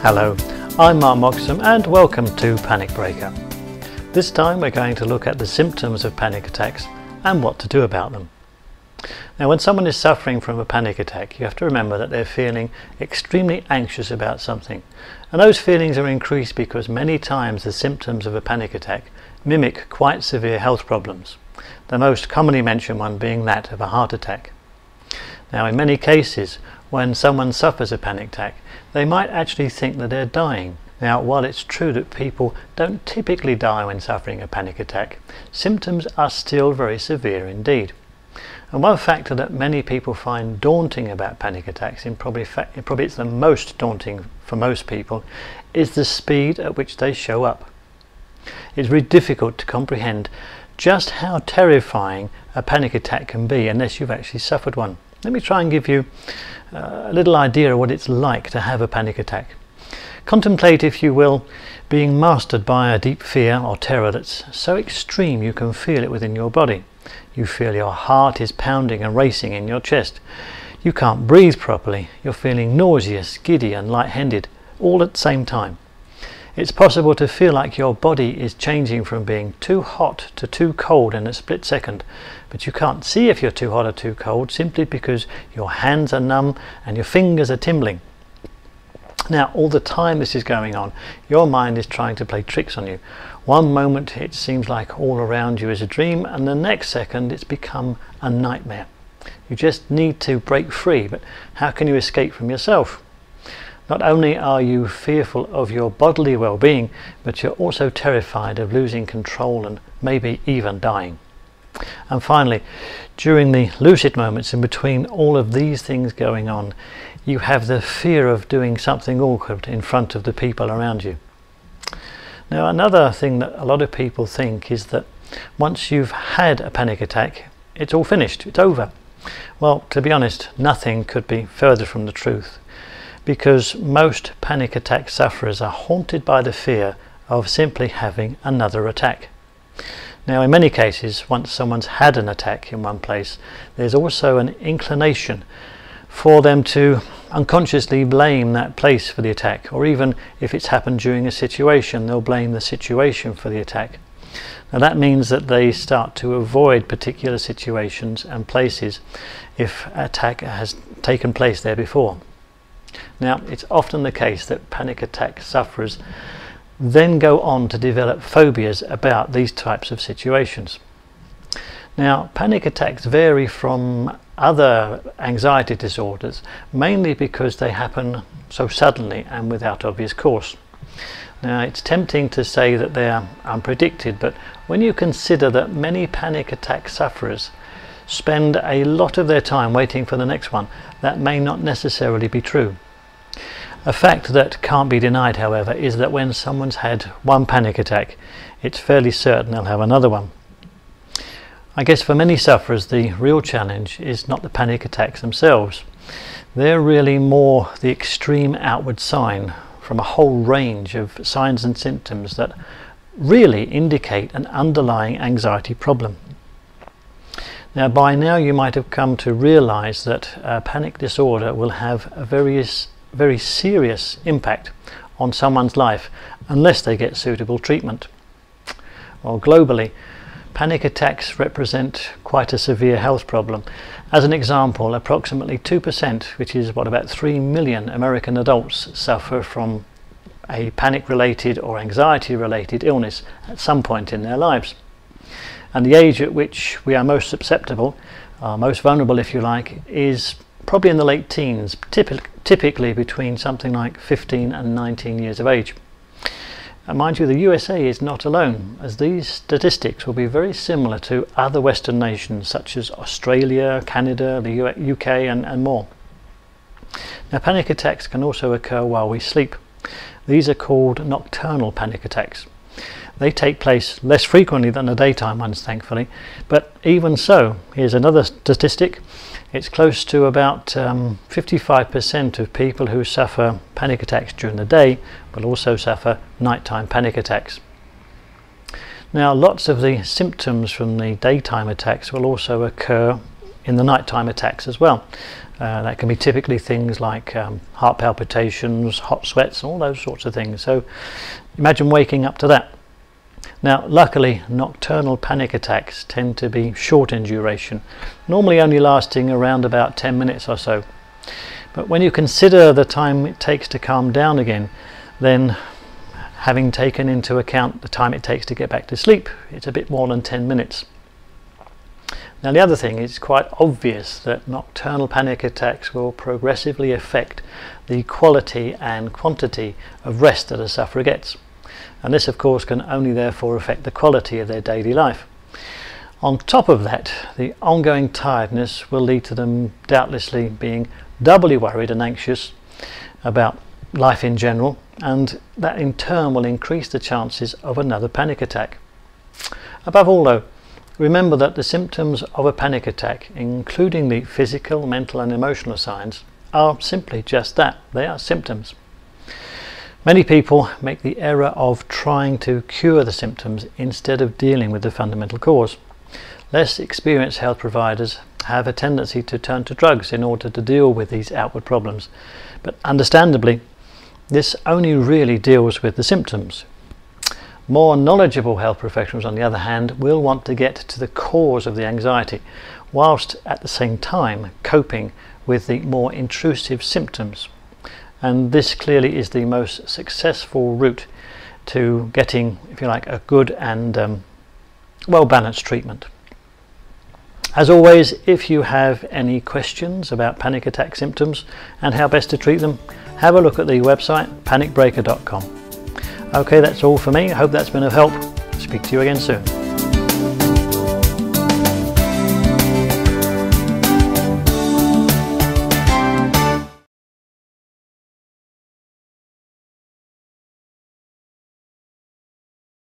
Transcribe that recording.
Hello, I'm Mark Moxham and welcome to Panic Breaker. This time we're going to look at the symptoms of panic attacks and what to do about them. Now, when someone is suffering from a panic attack, you have to remember that they're feeling extremely anxious about something. And those feelings are increased because many times the symptoms of a panic attack mimic quite severe health problems. The most commonly mentioned one being that of a heart attack. Now, in many cases, when someone suffers a panic attack, they might actually think that they're dying. Now, while it's true that people don't typically die when suffering a panic attack, symptoms are still very severe indeed. And one factor that many people find daunting about panic attacks, probably it's the most daunting for most people, is the speed at which they show up. It's very difficult to comprehend just how terrifying a panic attack can be unless you've actually suffered one. Let me try and give you a little idea of what it's like to have a panic attack. Contemplate, if you will, being mastered by a deep fear or terror that's so extreme you can feel it within your body. You feel your heart is pounding and racing in your chest. You can't breathe properly. You're feeling nauseous, giddy and lightheaded all at the same time. It's possible to feel like your body is changing from being too hot to too cold in a split second, but you can't see if you're too hot or too cold simply because your hands are numb and your fingers are tingling. Now, all the time this is going on, your mind is trying to play tricks on you. One moment it seems like all around you is a dream, and the next second it's become a nightmare. You just need to break free, but how can you escape from yourself? Not only are you fearful of your bodily well-being, but you're also terrified of losing control and maybe even dying. And finally, during the lucid moments in between all of these things going on, you have the fear of doing something awkward in front of the people around you. Now, another thing that a lot of people think is that once you've had a panic attack, it's all finished, it's over. Well, to be honest, nothing could be further from the truth, because most panic attack sufferers are haunted by the fear of simply having another attack. Now, in many cases, once someone's had an attack in one place, there's also an inclination for them to unconsciously blame that place for the attack, or even if it's happened during a situation, they'll blame the situation for the attack. Now, that means that they start to avoid particular situations and places if an attack has taken place there before. Now, it's often the case that panic attack sufferers then go on to develop phobias about these types of situations. Now, panic attacks vary from other anxiety disorders, mainly because they happen so suddenly and without obvious cause. Now, it's tempting to say that they are unpredicted, but when you consider that many panic attack sufferers spend a lot of their time waiting for the next one, that may not necessarily be true. A fact that can't be denied, however, is that when someone's had one panic attack, it's fairly certain they'll have another one. I guess for many sufferers, the real challenge is not the panic attacks themselves. They're really more the extreme outward sign from a whole range of signs and symptoms that really indicate an underlying anxiety problem. Now, by now you might have come to realize that a panic disorder will have a very serious impact on someone's life unless they get suitable treatment. Well, globally, panic attacks represent quite a severe health problem. As an example, approximately 2%, which is about 3 million American adults, suffer from a panic-related or anxiety-related illness at some point in their lives. And the age at which we are most susceptible, most vulnerable if you like, is probably in the late teens, typically between something like 15 and 19 years of age. And mind you, the USA is not alone, as these statistics will be very similar to other Western nations such as Australia, Canada, the UK and more. Now, panic attacks can also occur while we sleep. These are called nocturnal panic attacks. They take place less frequently than the daytime ones, thankfully, but even so, here's another statistic. It's close to about 55% of people who suffer panic attacks during the day will also suffer nighttime panic attacks. Now, lots of the symptoms from the daytime attacks will also occur in the nighttime attacks as well. That can be typically things like heart palpitations, hot sweats, all those sorts of things. So imagine waking up to that. Now, luckily, nocturnal panic attacks tend to be short in duration, normally only lasting around about 10 minutes or so. But when you consider the time it takes to calm down again, then having taken into account the time it takes to get back to sleep, it's a bit more than 10 minutes. Now, the other thing is quite obvious that nocturnal panic attacks will progressively affect the quality and quantity of rest that a sufferer gets. And this, of course, can only therefore affect the quality of their daily life. On top of that, the ongoing tiredness will lead to them doubtlessly being doubly worried and anxious about life in general, and that in turn will increase the chances of another panic attack. Above all, though, remember that the symptoms of a panic attack, including the physical, mental and emotional signs, are simply just that. They are symptoms. Many people make the error of trying to cure the symptoms instead of dealing with the fundamental cause. Less experienced health providers have a tendency to turn to drugs in order to deal with these outward problems, but understandably, this only really deals with the symptoms. More knowledgeable health professionals, on the other hand, will want to get to the cause of the anxiety, whilst at the same time coping with the more intrusive symptoms. And this clearly is the most successful route to getting, if you like, a good and well-balanced treatment. As always, if you have any questions about panic attack symptoms and how best to treat them, have a look at the website panicbreaker.com. Okay, that's all for me. I hope that's been of help. Speak to you again soon.